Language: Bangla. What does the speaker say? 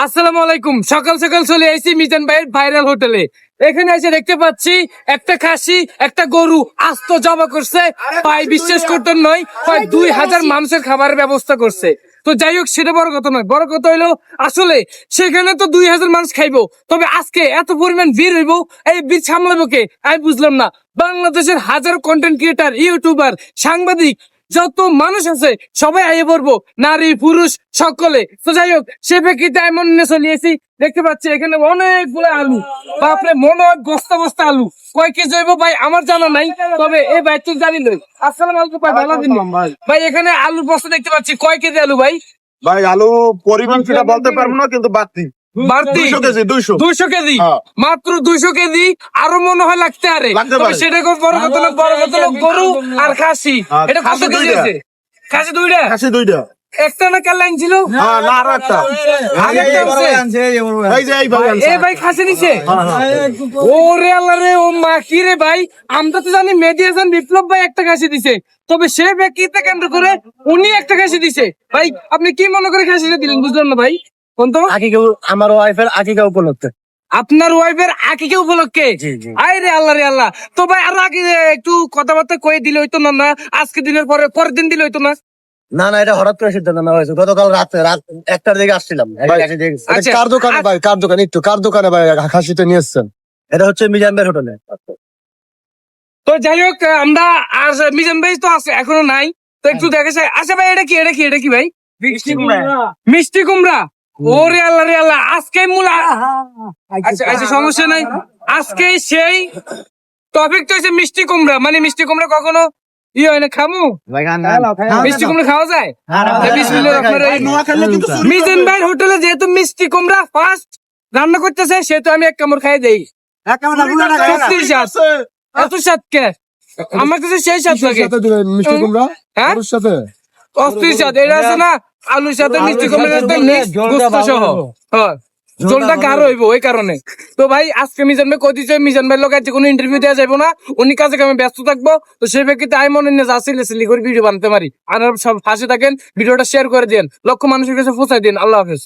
আসসালামু আলাইকুম। সকাল সকাল চলে এসেছি মিজান ভাইয়ের ভাইরাল হোটেলে। এখানে এসে দেখতে পাচ্ছি একটা খাসি একটা গরু আস্ত জবা করছে। ভাই বিশ্বাস করতেন নয়, প্রায় 2000 মানুষের খাবারের ব্যবস্থা করছে। তো যাই হোক, সেটা বড় কথা নয়, বড় কথা হইলো আসলে সেখানে তো 2000 মানুষ খাইবো, তবে আজকে এত পরিমাণ ভিড় হইব, এই ভিড় সামলাবো কে আমি বুঝলাম না। বাংলাদেশের হাজারো কন্টেন্ট ক্রিয়েটার, ইউটিউবার, সাংবাদিক, যত মানুষ আছে সবাই আইয়ে পড়বো, নারী পুরুষ সকলে। তো যাই হোক, সে প্রেক্ষিতে এমন চলিয়েছি, দেখতে পাচ্ছি এখানে অনেকগুলো আলু। বাপরে, মনে হয় বস্তা বস্তা আলু। কয় কেজি হইব ভাই আমার জানা নাই, তবে এই ভাই তুই জানি লই। আসসালামু আলাইকুম ভাই, ভালো দিন ভাই। এখানে আলুর বস্তা দেখতে পাচ্ছি, কয় কেজি আলু ভাই? ভাই আলু পরিমাণ সেটা বলতে পারবো না, কিন্তু বাড়তি বাড়তি 200 কেজি 200 কেজি, হ্যাঁ। মাত্র 200 কেজি। আরো মনে হয় লাগতে আরে, লাগতে তবে পারে। সেটা বড় কথা না, বড় কথা হলো গরু আর খাসি। এটা কত খাসি কেজি দুইটা। আছে? খাসি দুইটা, খাসি দুইটা। একটা না কাল লাইন ছিল? হ্যাঁ, না আরো একটা। আরেকটা আছে? এই যে এই ভাই এ ভাই খাসি নিছে? ওরে আল্লাহ রে, ও মা কি রে ভাই, আমরা তো জানি মেডিয়াসান বিপ্লব ভাই একটা খাসি দিছে, তবে সে ব্যক্তিকে কেন্দ্র করে উনি একটা খাসি দিছে। ভাই আপনি কি মনে করে খাসিটা দিলেন বুঝলাম না ভাই, কোন তো? আমার ওয়াইফের আকিকা উপলক্ষে। আপনার ওয়াইফের আকিকা উপলক্ষে? আয় রে আল্লাহ রে আল্লাহ। তো ভাই আরো আগে একটু কথাবার্তা কয়ে দিলে হইতো না? না আজকে দিনের পরের দিন দিলে হইতো না? না না, এটা হঠাৎ করে সিদ্ধান্ত নেওয়া হয়েছে। গতকাল রাত 1টার দিকে আসছিলাম। আচ্ছা, কার দোকানে ভাই, কার দোকানে, একটু কার দোকানে ভাই খাসিটা নিয়ে এসছেন? এটা হচ্ছে মিজান ভাইয়ের হোটেলে। তো যাই হোক, আমরা আর মিজান ভাই তো আছে, এখনো নাই, তো একটু দেখে চাই। আচ্ছা ভাই, এটা কি ভাই? মিষ্টি কুমড়া। ওরে আল্লাহ রে আল্লাহ, আজকে মূলা। আচ্ছা আচ্ছা, সমস্যা নাই। আজকে সেই টপিক তো হচ্ছে মিষ্টি কুমড়া। মানে মিষ্টি কুমড়া কখনো হয় না, খামু? মিষ্টি কুমড়া খাওয়া যায়? বিসমিল্লাহির রহমানির রহিম। মিজান ভাইয়ের হোটেলে যেহেতু মিষ্টি কুমড়া ফার্স্ট রান্না করতেছে, সেহেতু আমি এক কামড় খাই দেই। সত্যি স্বাদ। এত স্বাদ কে? আমার কাছে সেই স্বাদ লাগে। সাথে দিলেন মিষ্টি কুমড়া? হ্যাঁ, আলুর সাথে? অস্থির স্বাদ। এটা আছে না আলুর সাথে মিষ্টি কুমড়ার সাথে মিক্স গোস্ত সহ। হ্যাঁ, ঝোলটা গাঢ় হইব ওই কারণে। তো ভাই আজকে মিজান ভাই কই দিছে, মিজান ভাইয়ের লোক আজকে কোনো ইন্টারভিউ দেওয়া যাবে না, উনি কাজে কামে ব্যস্ত থাকবো। তো সেই প্রেক্ষিতে আমি মনে নিয়ে যাচ্ছি করে ভিডিও বানাতে পারি। আর সব ফাঁসে থাকেন, ভিডিওটা শেয়ার করে দিন, লক্ষ মানুষের কাছে পৌঁছায় দিন। আল্লাহ হাফেজ।